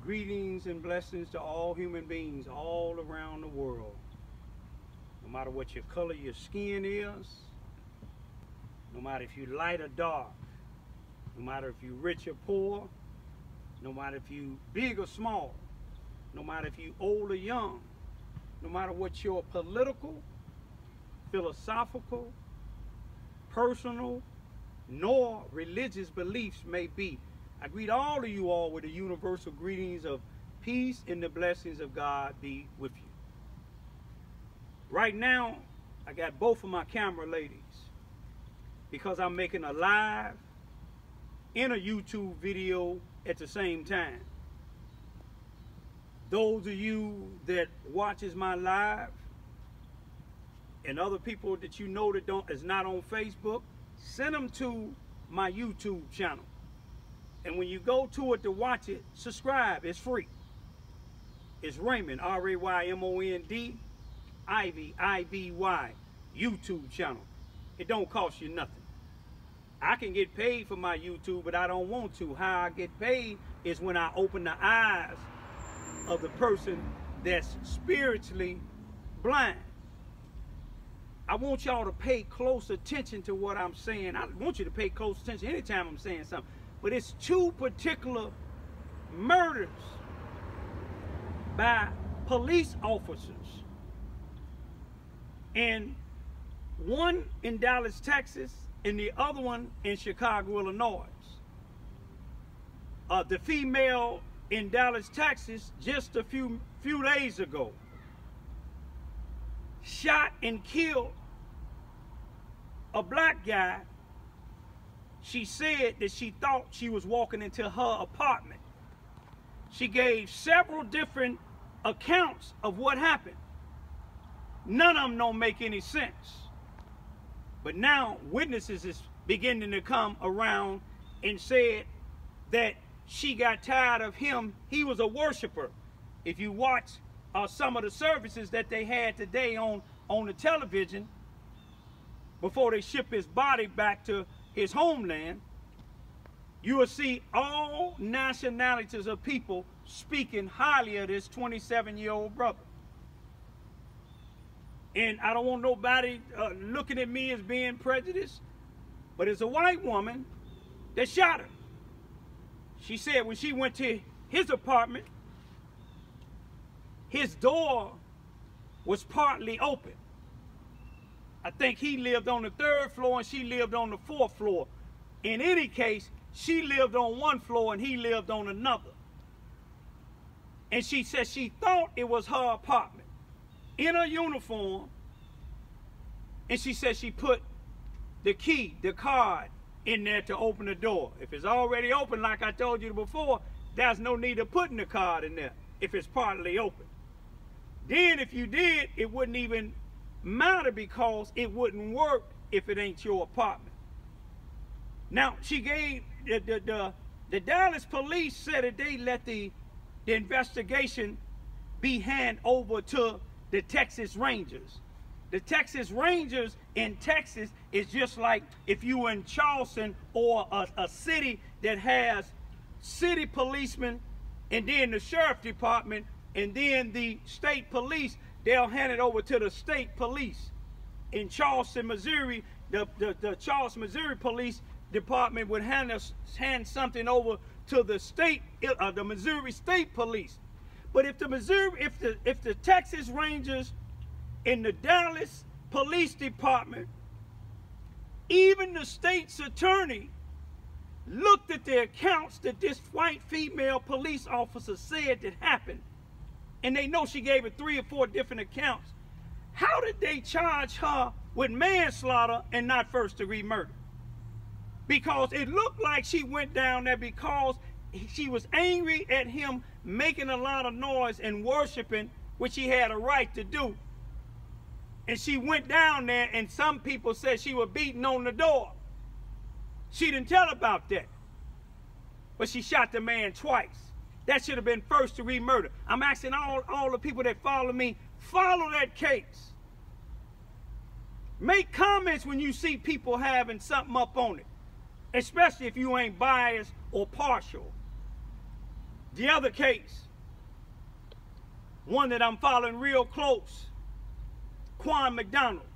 Greetings and blessings to all human beings all around the world. No matter what your color your skin is, no matter if you light or dark, no matter if you rich or poor, no matter if you big or small, no matter if you old or young, no matter what your political, philosophical, personal, nor religious beliefs may be, I greet all of you all with the universal greetings of peace and the blessings of God be with you. Right now, I got both of my camera ladies because I'm making a live and a YouTube video at the same time. Those of you that watches my live and other people that you know that is not on Facebook, send them to my YouTube channel. And when you go to it to watch it, subscribe. It's free. It's Raymond, R-A-Y-M-O-N-D, Ivy, I-V-Y, YouTube channel. It don't cost you nothing. I can get paid for my YouTube, but I don't want to. How I get paid is when I open the eyes of the person that's spiritually blind. I want y'all to pay close attention to what I'm saying. I want you to pay close attention anytime I'm saying something. But it's two particular murders by police officers. And one in Dallas, Texas, and the other one in Chicago, Illinois. The female in Dallas, Texas, just a few days ago, shot and killed a black guy. She said that she thought she was walking into her apartment. She gave several different accounts of what happened. None of them don't make any sense. But now witnesses is beginning to come around and said that she got tired of him. He was a worshiper. If you watch some of the services that they had today on the television, before they ship his body back to his homeland, you will see all nationalities of people speaking highly of this 27-year-old brother. And I don't want nobody looking at me as being prejudiced, but it's a white woman that shot her. She said when she went to his apartment, his door was partly open. I think he lived on the 3rd floor and she lived on the 4th floor. In any case, she lived on one floor and he lived on another. And she said she thought it was her apartment in her uniform. And she said she put the key, the card, in there to open the door. If it's already open, like I told you before, there's no need of putting the card in there if it's partly open. Then if you did, it wouldn't even matter because it wouldn't work if it ain't your apartment. Now, she gave, the Dallas police said that they let the investigation be handed over to the Texas Rangers. The Texas Rangers in Texas is just like if you were in Charleston or a city that has city policemen and then the sheriff department and then the state police. They'll hand it over to the state police. In Charleston, Missouri, the Charleston, Missouri Police Department would hand something over to the state, the Missouri State Police. But if the Texas Rangers and the Dallas Police Department, even the state's attorney, looked at the accounts that this white female police officer said that happened, and they know she gave it 3 or 4 different accounts, how did they charge her with manslaughter and not first-degree murder? Because it looked like she went down there because she was angry at him making a lot of noise and worshiping, which he had a right to do. And she went down there, and some people said she was beating on the door. She didn't tell about that. But she shot the man twice. That should have been first-degree murder. I'm asking all the people that follow me, follow that case. Make comments when you see people having something up on it, especially if you ain't biased or partial. The other case, one that I'm following real close, Quan McDonald,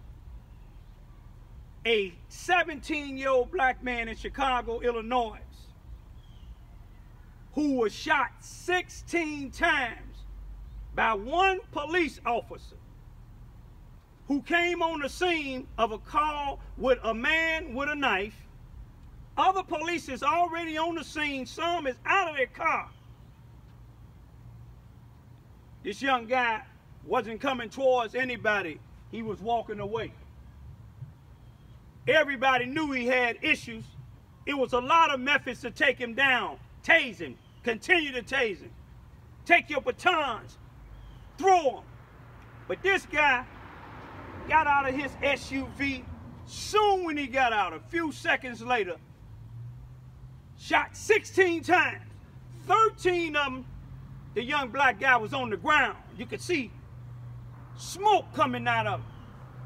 a 17-year-old black man in Chicago, Illinois, who was shot 16 times by one police officer who came on the scene of a call with a man with a knife. Other police is already on the scene. Some is out of their car. This young guy wasn't coming towards anybody. He was walking away. Everybody knew he had issues. It was a lot of methods to take him down. Tase him. Continue to tase him. Take your batons. Throw him. But this guy got out of his SUV. Soon when he got out, a few seconds later, shot 16 times. 13 of them, the young black guy was on the ground. You could see smoke coming out of him.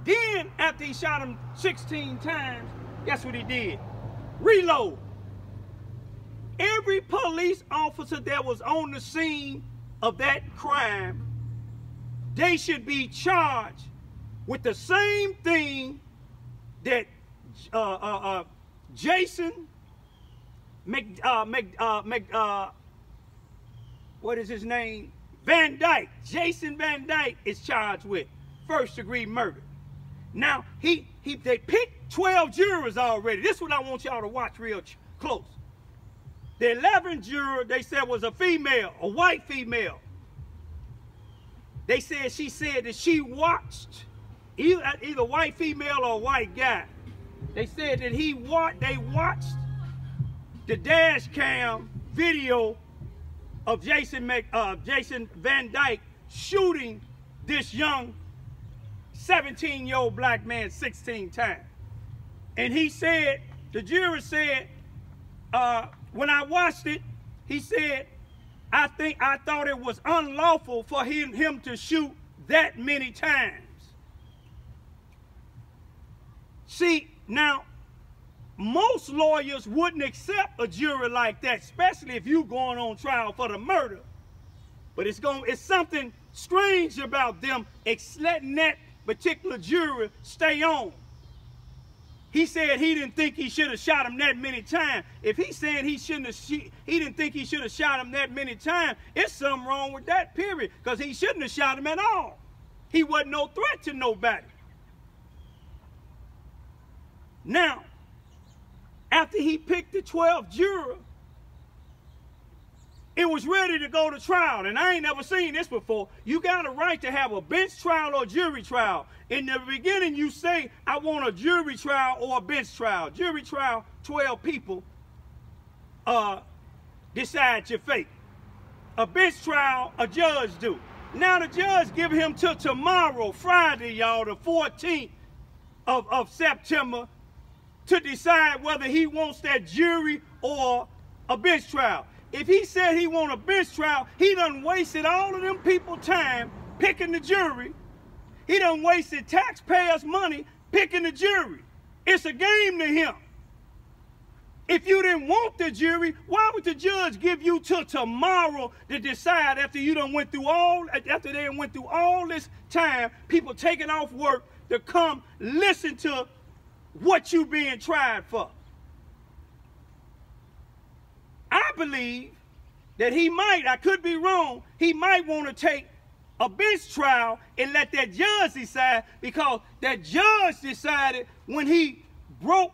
Then, after he shot him 16 times, guess what he did? Reload. Every police officer that was on the scene of that crime, they should be charged with the same thing that Jason what is his name? Van Dyke. Jason Van Dyke is charged with first-degree murder. Now, they picked 12 jurors already. This is what I want y'all to watch real close. The 11th juror, they said, was a female, a white female. They said she said that she watched, either white female or a white guy. They said that they watched the dash cam video of Jason Van Dyke shooting this young 17-year-old black man 16 times. And he said, the juror said, when I watched it, he said, I thought it was unlawful for him to shoot that many times. See, now, most lawyers wouldn't accept a jury like that, especially if you're going on trial for the murder. But it's something strange about them letting that particular jury stay on. He said he didn't think he should have shot him that many times. If he's saying he didn't think he should have shot him that many times, it's something wrong with that, period, because he shouldn't have shot him at all. He wasn't no threat to nobody. Now, after he picked the 12th juror, it was ready to go to trial, and I ain't never seen this before. You got a right to have a bench trial or jury trial. In the beginning, you say, I want a jury trial or a bench trial. Jury trial, 12 people decide your fate. A bench trial, a judge do. Now the judge give him till tomorrow, Friday, y'all, the 14th of September, to decide whether he wants that jury or a bench trial. If he said he want a bench trial, he done wasted all of them people's time picking the jury. He done wasted taxpayers' money picking the jury. It's a game to him. If you didn't want the jury, why would the judge give you till tomorrow to decide after they done went through all this time, people taking off work to come listen to what you being tried for? I believe that he might, I could be wrong, he might want to take a bench trial and let that judge decide, because that judge decided when he broke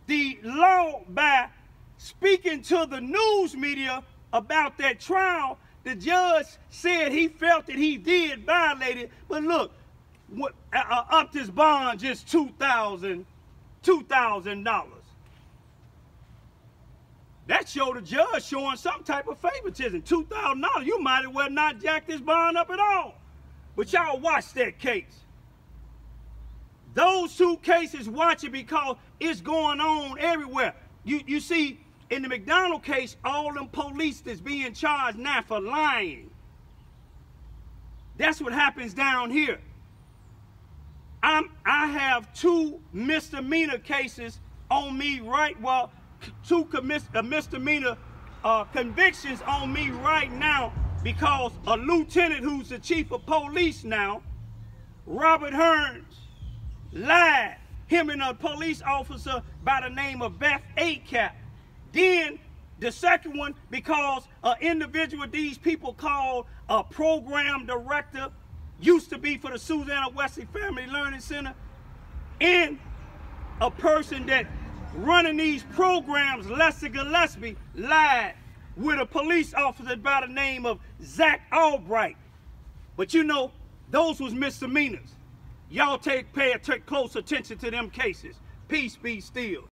the law by speaking to the news media about that trial. The judge said he felt that he did violate it, but look, upped his bond just $2,000. That showed the judge showing some type of favoritism. $2,000, you might as well not jack this bond up at all. But y'all watch that case. Those two cases, watch it, because it's going on everywhere. You see, in the McDonald case, all them police that's being charged now for lying. That's what happens down here. I have 2 misdemeanor cases on me, right? Well, 2 misdemeanor convictions on me right now because a lieutenant who's the chief of police now, Robert Hearns, lied, him and a police officer by the name of Beth ACAP. Then the second one, because an individual these people call a program director, used to be for the Susanna Wesley Family Learning Center, and a person that running these programs, Lester Gillespie, lied with a police officer by the name of Zach Albright. But you know, those was misdemeanors. Y'all pay close attention to them cases. Peace be still.